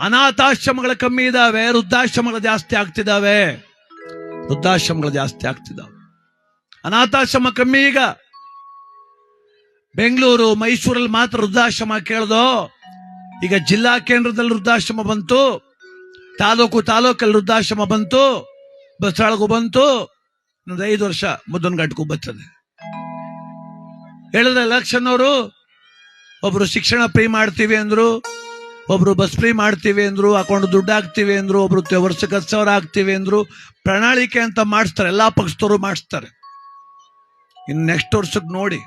ಅನಾಥಾಶ್ರಮಗಳು ಕಮ್ಮಿ ಇದಾವೆ, ವೃದ್ಧಾಶ್ರಮಗಳು ಜಾಸ್ತಿ ಆಗ್ತಿದಾವೆ. ವೃದ್ಧಾಶ್ರಮಗಳು ಜಾಸ್ತಿ ಆಗ್ತಿದಾವೆ, ಅನಾಥಾಶ್ರಮ ಕಮ್ಮಿ. ಈಗ ಬೆಂಗಳೂರು ಮೈಸೂರಲ್ಲಿ ಮಾತ್ರ ವೃದ್ಧಾಶ್ರಮ ಕೇಳ್ದೋ, ಈಗ ಜಿಲ್ಲಾ ಕೇಂದ್ರದಲ್ಲಿ ವೃದ್ಧಾಶ್ರಮ ಬಂತು, ತಾಲೂಕಲ್ಲಿ ವೃದ್ಧಾಶ್ರಮ ಬಂತು, ಬಸರಾಳಗೂ ಬಂತು, ಇನ್ನೊಂದು 5 ವರ್ಷ ಮುದ್ದನಘಟ್ಟಗೂ ಬರ್ತದೆ. ಹೇಳಿದ್ರೆ ಎಲೆಕ್ಷನ್ ಅವರು ಒಬ್ರು ಶಿಕ್ಷಣ ಫ್ರೀ ಮಾಡ್ತೀವಿ ಅಂದ್ರು, ಒಬ್ರು ಬಸ್ ಫ್ರೀ ಮಾಡ್ತೀವಿ ಅಂದ್ರು, ಅಕೌಂಟ್ ದುಡ್ಡು ಹಾಕ್ತೀವಿ ಅಂದ್ರು, ಒಬ್ರು ವರ್ಷಕ್ಕೆ 10,000 ಹಾಕ್ತೀವಿ ಅಂದ್ರು. ಪ್ರಣಾಳಿಕೆ ಅಂತ ಮಾಡಿಸ್ತಾರೆ, ಎಲ್ಲಾ ಪಕ್ಷದವರು ಮಾಡಿಸ್ತಾರೆ. ಇನ್ನು ನೆಕ್ಸ್ಟ್ ವರ್ಷಕ್ಕೆ ನೋಡಿ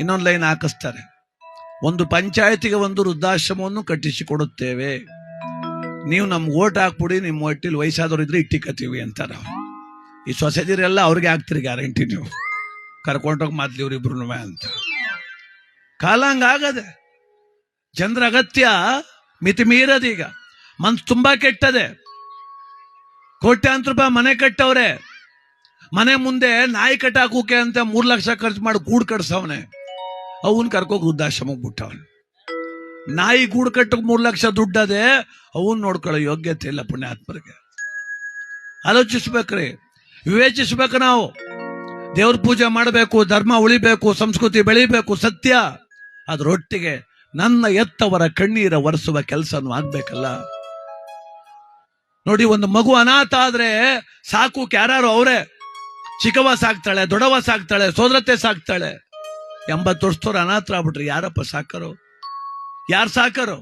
ಇನ್ನೊಂದು ಲೈನ್ ಹಾಕಿಸ್ತಾರೆ, ಒಂದು ಪಂಚಾಯತಿಗೆ ಒಂದು ವೃದ್ಧಾಶ್ರಮವನ್ನು ಕಟ್ಟಿಸಿಕೊಡುತ್ತೇವೆ, ನೀವು ನಮ್ಗೆ ಓಟ್ ಹಾಕ್ಬಿಡಿ, ನಿಮ್ಮ ಒಟ್ಟಿಲಿ ವಯಸ್ಸಾದವ್ರು ಇದ್ರೆ ಇಟ್ಟಿಕತ್ತೀವಿ ಅಂತಾರ. ಈ ಸೊಸೈಟಿರೆಲ್ಲ ಅವ್ರಿಗೆ ಹಾಕ್ತಿರಿ ಗ್ಯಾರಂಟಿ, ನೀವು ಕರ್ಕೊಂಡೋಗಿ ಮಾತ್ಲಿ ಇವ್ರಿಬ್ರು ಅಂತ. ಕಾಲ ಹಂಗಾಗದೆ, ಜನರ ಅಗತ್ಯ ಮಿತಿ ಮೀರದೀಗ. ಮನ್ಸು ತುಂಬಾ ಕೆಟ್ಟದೆ. ಕೋಟ್ಯಾಂತರ ರೂಪಾಯಿ ಮನೆ ಕಟ್ಟವ್ರೆ, ಮನೆ ಮುಂದೆ ನಾಯಿ ಕಟ್ಟಾಕೋಕೆ ಅಂತ 3 ಲಕ್ಷ ಖರ್ಚು ಮಾಡಿ ಗೂಡು ಕಟ್ಸವನೆ, ಅವನ್ ಕರ್ಕೋಗಿ ವೃದ್ಧಾಶ್ರಮಕ್ಕೆ ಬಿಟ್ಟವನೆ. ನಾಯಿ ಗೂಡು ಕಟ್ಟಕ್ಕೆ 3 ಲಕ್ಷ ದುಡ್ಡದೆ, ಅವನ್ ನೋಡ್ಕೊಳ್ಳೋ ಯೋಗ್ಯತೆ ಇಲ್ಲ ಪುಣ್ಯಾತ್ಮರಿಗೆ. ಆಲೋಚಿಸ್ಬೇಕ್ರಿ, ವಿವೇಚಿಸ್ಬೇಕು. ನಾವು ದೇವ್ರ ಪೂಜೆ ಮಾಡಬೇಕು, ಧರ್ಮ ಉಳಿಬೇಕು, ಸಂಸ್ಕೃತಿ ಬೆಳಿಬೇಕು, ಸತ್ಯ. ಅದ್ರೊಟ್ಟಿಗೆ ನನ್ನ ಎತ್ತವರ ಕಣ್ಣೀರ ಒರೆಸುವ ಕೆಲಸನೂ ಆಗ್ಬೇಕಲ್ಲ. ನೋಡಿ, ಒಂದು ಮಗು ಅನಾಥ ಆದ್ರೆ ಸಾಕು, ಯಾರು ಅವರೇ ಚಿಕ್ಕವ ಸಾಕ್ತಾಳೆ, ದೊಡ್ಡವ ಸಾಕ್ತಾಳೆ, ಸೋದರತೆ ಸಾಕ್ತಾಳೆ. 80 ವರ್ಷದವ್ರು ಅನಾಥರಾಗ್ಬಿಟ್ರಿ, ಯಾರಪ್ಪ ಸಾಕರು? ಯಾರು ಸಾಕರು?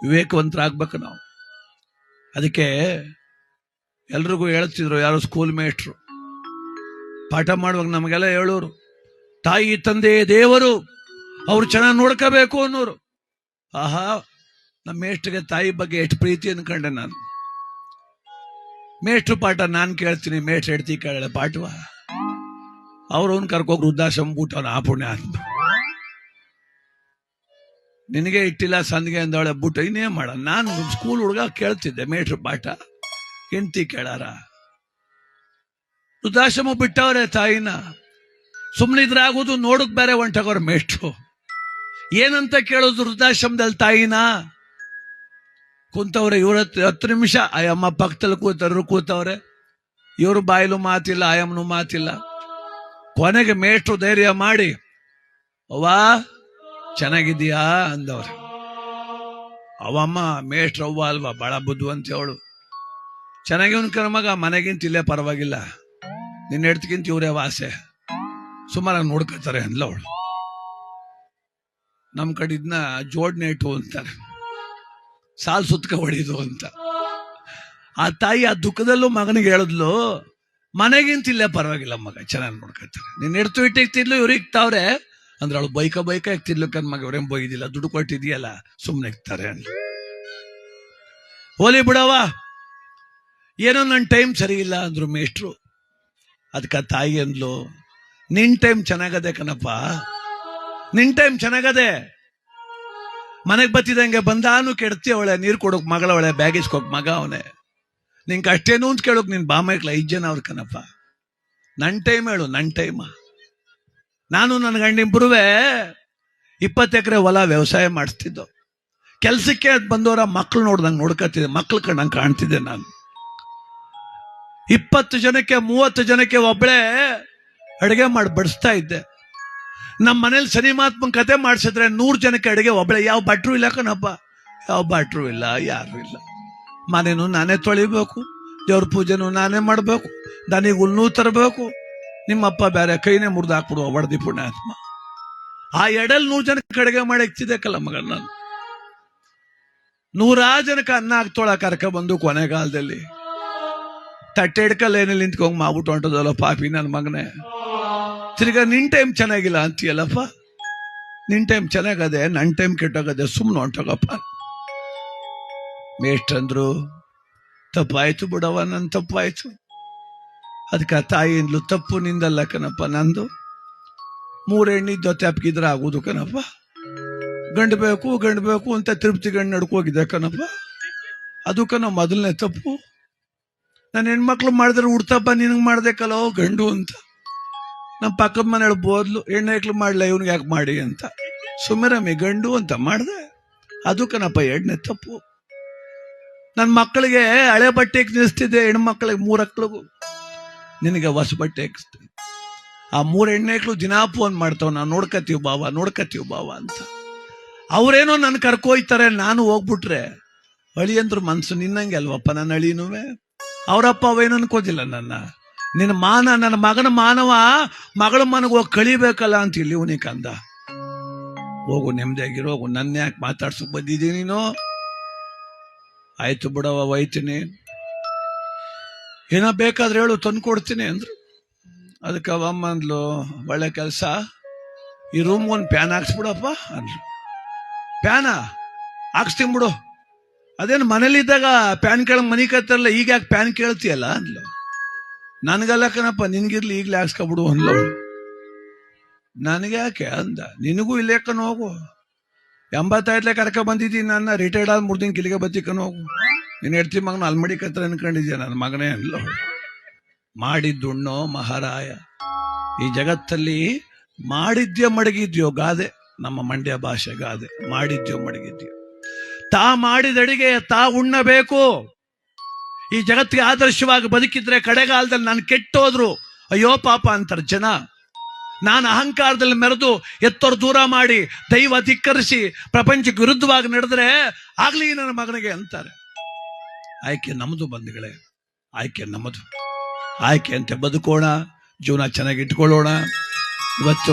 ವಿವೇಕವಂತರಾಗ್ಬೇಕು ನಾವು. ಅದಕ್ಕೆ ಎಲ್ರಿಗೂ ಹೇಳ್ತಿದ್ರು, ಯಾರೋ ಸ್ಕೂಲ್ ಮೇಟ್ರು ಪಾಠ ಮಾಡುವಾಗ ನಮಗೆಲ್ಲ ಹೇಳೋರು, ತಾಯಿ ತಂದೆ ದೇವರು, ಅವ್ರು ಚೆನ್ನಾಗಿ ನೋಡ್ಕೋಬೇಕು ಅನ್ನೋರು. ಆಹಾ, ನಮ್ಮ ಮೇಷ್ಟ್ರಿಗೆ ತಾಯಿ ಬಗ್ಗೆ ಎಷ್ಟು ಪ್ರೀತಿ ಅನ್ಕೊಂಡೆ ನಾನು. ಮೇಷ್ಟ್ರು ಪಾಠ ನಾನು ಕೇಳ್ತೀನಿ, ಮೇಷ್ಟ್ರು ಹೆಡ್ತಿ ಕೇಳ ಪಾಠವ. ಅವ್ರವ್ನ ಕರ್ಕೋಗಿ ವೃದ್ಧಾಶ್ರಮ ಬಿಟ್ಟವನ ಆ ಪುಣ್ಯ ಅಂತ. ನಿನಗೆ ಇಟ್ಟಿಲ್ಲ ಸಂದಿಗೆ ಅಂದವಳೆ ಬಿಟ್ಟು ಇನ್ನೇ ಮಾಡ. ನಾನು ಸ್ಕೂಲ್ ಹುಡುಗ ಕೇಳ್ತಿದ್ದೆ ಮೇಷ್ಟ್ರು ಪಾಠ, ಹೆಂಡ್ತಿ ಕೇಳಾರ. ವೃದ್ಧಾಶ್ರಮ ಬಿಟ್ಟವ್ರೆ ತಾಯಿನ. ಸುಮ್ಮನಿದ್ರೆ ಆಗೋದು, ನೋಡಕ್ ಬೇರೆ ಹೊಂಟಗೋರು ಮೇಷ್ಟ್ರು. ಏನಂತ ಕೇಳೋದು ವೃದ್ಧಾಶ್ರಮದಲ್ಲಿ ತಾಯಿನ? ಕುಂತವ್ರೆ ಇವ್ರ 10 ನಿಮಿಷ, ಆಯಮ್ಮ ಪಕ್ಕದಲ್ಲಿ ಕೂತವ್ರೆ, ಇವ್ರ ಬಾಯಿಲು ಮಾತಿಲ್ಲ, ಆಯಮ್ಮನು ಮಾತಿಲ್ಲ. ಕೊನೆಗೆ ಮೇಷ್ಟ್ರು ಧೈರ್ಯ ಮಾಡಿ, ಅವ್ವಾ ಚೆನ್ನಾಗಿದ್ದೀಯಾ ಅಂದವ್ರೆ. ಅವಮ್ಮ ಮೇಷ್ಟ್ರು ಅವ್ವ ಅಲ್ವಾ, ಬಹಳ ಬುದ್ಧಿವಂತ ಅವಳು. ಚೆನ್ನಾಗಿ ಉನ್ಕರ ಮಗ, ಮನೆಗಿಂತ ಇಲ್ಲೇ ಪರವಾಗಿಲ್ಲ, ನಿನ್ನ ಹೆಡ್ತಿಗಿಂತ ಇವ್ರೇ ವಾಸೆ, ಸುಮಾರಾಗಿ ನೋಡ್ಕೊತಾರೆ ಅಂದ್ಲ ಅವಳು. ನಮ್ ಕಡೆ ಇದನ್ನ ಜೋಡ್ನೆ ಇಟ್ಟು ಅಂತಾರೆ, ಸಾಲ್ ಸುತ್ಕ ಹೊಡಿದು ಅಂತ. ಆ ತಾಯಿ ಆ ದುಃಖದಲ್ಲೂ ಮಗನಿಗೆ ಹೇಳಿದ್ಲು, ಮನೆಗಿಂತ ಇಲ್ಲೇ ಪರವಾಗಿಲ್ಲ ಮಗ, ಚೆನ್ನಾಗಿ ನೋಡ್ಕೊತಾರೆ, ನಿನ್ನ ಹೆಡ್ತು ಇಟ್ಟಿಕ್ತಿದ್ಲು, ಇವ್ರು ಇಕ್ತಾವ್ರೆ ಅಂದ್ರೆ ಅವಳು ಬೈಕ ಇಕ್ತಿದ್ಲು. ಕನ್ ಮಗ ಇವ್ರೇನ್ ಬೈದಿಲ್ಲ, ದುಡ್ಡು ಕೊಟ್ಟಿದ್ಯಲ್ಲ, ಸುಮ್ಮನೆ ಇಕ್ತಾರೆ ಅಂದ್ಲು. ಹೋಲಿ ಬಿಡವ, ಏನೋ ನನ್ನ ಟೈಮ್ ಸರಿ ಇಲ್ಲ ಅಂದ್ರು ಮೇಷ್ಟ್ರು. ಅದಕ್ಕೆ ತಾಯಿ ಅಂದ್ಲು, ನಿನ್ ಟೈಮ್ ಚೆನ್ನಾಗದೆ ಕಣಪ್ಪ, ನಿನ್ ಟೈಮ್ ಚೆನ್ನಾಗದೆ. ಮನೆಗೆ ಬತ್ತಿದಂಗೆ ಬಂದಾನು ಕೆಡ್ತಿ ಅವಳೆ, ನೀರು ಕೊಡೋಕ್ ಮಗಳವಳೆ, ಬ್ಯಾಗೇಜ್ಕೋಕ್ ಮಗ ಅವನೇ. ನಿಂಗೆ ಅಷ್ಟೇನು ಅಂತ ಕೇಳೋಕ್ ನಿನ್ ಬಾಮೈಕ್ಲ 5 ಜನ ಅವ್ರ ಕಣಪ್ಪ. ನನ್ ಟೈಮ್ ಹೇಳು, ನನ್ ಟೈಮ್. ನಾನು ನನ್ನ ಗಂಡಿಬ್ಬರುವೆ 20 ಎಕರೆ ಹೊಲ ವ್ಯವಸಾಯ ಮಾಡಿಸ್ತಿದ್ದೋ. ಕೆಲ್ಸಕ್ಕೆ ಬಂದವರ ಮಕ್ಳು ನೋಡ್ದಂಗೆ ನೋಡ್ಕೊತಿದ್ದೆ, ಮಕ್ಳು ಕಣ್ಣಂಗೆ ಕಾಣ್ತಿದ್ದೆ ನಾನು. 20 ಜನಕ್ಕೆ 30 ಜನಕ್ಕೆ ಒಬ್ಬಳೇ ಅಡುಗೆ ಮಾಡಿ ಬಡಿಸ್ತಾ ಇದ್ದೆ. ನಮ್ಮ ಮನೇಲಿ ಶನಿಮಾತ್ಮನ್ ಕತೆ ಮಾಡಿಸಿದ್ರೆ 100 ಜನಕ್ಕೆ ಅಡುಗೆ ಒಬ್ಬಳೆ. ಯಾವ ಭಟ್ರು ಇಲ್ಲ ಕಣಪ್ಪ, ಯಾವ ಭಟ್ರು ಇಲ್ಲ, ಯಾರು ಇಲ್ಲ. ಮನೇನು ನಾನೇ ತೊಳಿಬೇಕು, ದೇವ್ರ ಪೂಜೆನೂ ನಾನೇ ಮಾಡಬೇಕು, ದನಿಗೆ ಹುಲ್ನೂ ತರಬೇಕು. ನಿಮ್ಮಪ್ಪ ಬೇರೆ ಕೈನೇ ಮುರಿದು ಹಾಕ್ಬಿಡು ಹೊಡೆದಿ ಪುಣ್ಯಾತ್ಮ. ಆ ಎಡಲ್ 100 ಜನಕ್ಕೆ ಅಡುಗೆ ಮಾಡಿ ಇಕ್ತಿದ್ದಕ್ಕಲ್ಲ ಮಗ ನಾನು. 100 ಜನಕ್ಕೆ ಅನ್ನ ಹಾಕ್ತೋಳ ಕರ್ಕ ಬಂದು ಕೊನೆಗಾಲದಲ್ಲಿ ತಟ್ಟೆ ಹಿಡ್ಕಲ್ಲ ಏನಲ್ಲಿ ನಿಂತ್ಕೊಂಡ್ ಮಾಡ್ಬಿಟ್ಟು ಹೊಂಟದಲ್ಲ ಪಾಪಿ ನನ್ನ ಮಗನೇ. ತಿರ್ಗಾ ನಿನ್ ಟೈಮ್ ಚೆನ್ನಾಗಿಲ್ಲ ಅಂತೀಯಲ್ಲಪ್ಪ, ನಿನ್ ಟೈಮ್ ಚೆನ್ನಾಗದೆ, ನನ್ ಟೈಮ್ ಕೆಟ್ಟೋಗದೆ, ಸುಮ್ಮನೆ ಹೊಂಟೋಗಪ್ಪ. ಮೇಷ್ಟ್ರಂದ್ರು, ತಪ್ಪಾಯ್ತು ಬಿಡವ, ನನ್ ತಪ್ಪಾಯ್ತು. ಅದಕ್ಕೆ ತಾಯಿ ಅಂದ್ಲು, ತಪ್ಪು ನಿಂದಲ್ಲ ಕಣಪ್ಪ, ನಂದು. 3 ಹೆಣ್ಣಿ ಜೊತೆ ಅಪ್ಪಿದ್ರೆ ಆಗೋದು ಕಣಪ್ಪ. ಗಂಡು ಬೇಕು ಅಂತ ತಿರುಪತಿ ಗಂಡು ನಡ್ಕೋಗಿದ್ದೆ ಕಣಪ್ಪ, ಅದು ಕಣ ಮೊದಲನೇ ತಪ್ಪು. ನನ್ನ ಹೆಣ್ಮಕ್ಳು ಮಾಡಿದ್ರೆ ಹುಡ್ತಪ್ಪ, ನಿನಗೆ ಮಾಡ್ದೇಕಲ್ಲೋ ಗಂಡು ಅಂತ. ನಮ್ಮ ಪಕ್ಕದ ಮನೆ ಬೋದ್ಲು, ಹೆಣ್ಣು ಮಾಡ್ಲ, ಇವ್ನಿಗೆ ಯಾಕೆ ಮಾಡಿ ಅಂತ. ಸುಮ್ಮರಮ್ಮಿ ಗಂಡು ಅಂತ ಮಾಡ್ದೆ. ಅದು ಕಣಪ್ಪ ಎರಡನೇ ತಪ್ಪು. ನನ್ನ ಮಕ್ಕಳಿಗೆ ಹಳೆ ಬಟ್ಟೆ ನಿಲ್ಲಿಸ್ತಿದ್ದೆ, ಹೆಣ್ಮಕ್ಳಿಗೆ 3 ಮಕ್ಕಳಿಗೂ ನಿನಗೆ ಹೊಸ ಬಟ್ಟೆ ಹಾಕಿಸ್ತೀನಿ. ಆ 3 ಹೆಣ್ಮಕ್ಳು ದಿನಾ ಫೋನ್ ಮಾಡ್ತಾವ, ನಾವು ನೋಡ್ಕತೀವಿ ಬಾವ ಅಂತ. ಅವ್ರೇನೋ ನನ್ನ ಕರ್ಕೋಯ್ತಾರೆ, ನಾನು ಹೋಗ್ಬಿಟ್ರೆ ಅಳಿಯಂದ್ರ ಮನ್ಸು ನಿನ್ನಂಗೆ ಅಲ್ವಪ್ಪ ನನ್ನ ಅಳಿನೂವೆ. ಅವರಪ್ಪ ಅವೇನು ಅನ್ಕೋದಿಲ್ಲ ನಿನ್ನ ನನ್ನ ಮಗನ ಮಾನವ ಮಗಳ ಮನೆಗೆ ಹೋಗಿ ಕಳಿಬೇಕಲ್ಲ ಅಂತ ಇಲ್ಲಿ ಇವನಿಗೆ ಅಂದ. ಹೋಗು ನೆಮ್ಮದಿಯಾಗಿರೋ, ಹೋಗು, ನನ್ನ ಯಾಕೆ ಮಾತಾಡ್ಸಕ್ ಬಂದಿದ್ದೀನಿ ನೀನು? ಆಯ್ತು ಬಿಡವ, ಒಯ್ತೀನಿ, ಏನೋ ಬೇಕಾದ್ರೆ ಹೇಳು ತಂದು ಕೊಡ್ತೀನಿ ಅಂದ್ರು. ಅದಕ್ಕೆ ಅವಮ್ಮ ಅಂದ್ಲು, ಒಳ್ಳೆ ಕೆಲಸ, ಈ ರೂಮ್ಗೆ ಒಂದು ಪ್ಯಾನ್ ಹಾಕ್ಸ್ಬಿಡಪ್ಪ ಅಂದ್ರು. ಪ್ಯಾನ ಹಾಕ್ಸ್ತೀನಿ ಬಿಡು, ಅದೇನು ಮನೇಲಿದ್ದಾಗ ಪ್ಯಾನ್ ಕೇಳಂಗ್ ಮನೆ ಕತ್ತಾರಲ್ಲ, ಈಗ ಯಾಕೆ ಪ್ಯಾನ್ ಕೇಳ್ತೀಯಲ್ಲ ಅಂದ್ಲು. ನನ್ಗಲ್ಲ ಕಣಪ್ಪ, ನಿನ್ಗಿರ್ಲಿ ಈಗಲೇ ಹಾಕ್ಸ್ಕೊಬಿಡು ಅಂದ್ಲು. ನನಗೆ ಯಾಕೆ ಅಂದ, ನಿನಗೂ ಇಲ್ಲೇ ಕಣ ಹೋಗು, 85 ಕರ್ಕ ಬಂದಿದ್ದೀನಿ, ನನ್ನ ರಿಟೈರ್ಡ್ ಆದ 3 ದಿನ ಕಿಲಿಗೆ ಬತ್ತಿಕನ ಹೋಗು, ನೀನು ಹೆಡ್ತಿ ಮಗನ ಅಲ್ಮಡಿ ಕತ್ರ ಅನ್ಕೊಂಡಿದ್ಯಾ ನನ್ನ ಮಗನೇ ಅಲ್ಲ. ಮಾಡಿದ್ದುಣ್ಣೋ ಮಹಾರಾಯ. ಈ ಜಗತ್ತಲ್ಲಿ ಮಾಡಿದ್ಯೋ ಮಡಗಿದ್ಯೋ ಗಾದೆ, ನಮ್ಮ ಮಂಡ್ಯ ಭಾಷೆ ಗಾದೆ, ಮಾಡಿದ್ಯೋ ಮಡಗಿದ್ಯೋ. ತಾ ಮಾಡಿದ ಅಡಿಗೆ ತಾ ಉಣ್ಣಬೇಕು. ಈ ಜಗತ್ತಿಗೆ ಆದರ್ಶವಾಗಿ ಬದುಕಿದ್ರೆ ಕಡೆಗಾಲದಲ್ಲಿ ನಾನು ಕೆಟ್ಟೋದ್ರು ಅಯ್ಯೋ ಪಾಪ ಅಂತಾರೆ ಜನ. ನಾನು ಅಹಂಕಾರದಲ್ಲಿ ಮೆರೆದು ಎತ್ತೋರು ದೂರ ಮಾಡಿ ದೈವ ಧಿಕ್ಕರಿಸಿ ಪ್ರಪಂಚಕ್ಕೆ ವಿರುದ್ಧವಾಗಿ ನಡೆದ್ರೆ ಆಗ್ಲಿ ನನ್ನ ಮಗನಿಗೆ ಅಂತಾರೆ. ಆಯ್ಕೆ ನಮ್ಮದು ಬಂಧುಗಳೇ, ಆಯ್ಕೆ ನಮ್ಮದು. ಆಯ್ಕೆ ಅಂತ ಬದುಕೋಣ, ಜೀವನ ಚೆನ್ನಾಗಿ ಇಟ್ಕೊಳ್ಳೋಣ. ಇವತ್ತು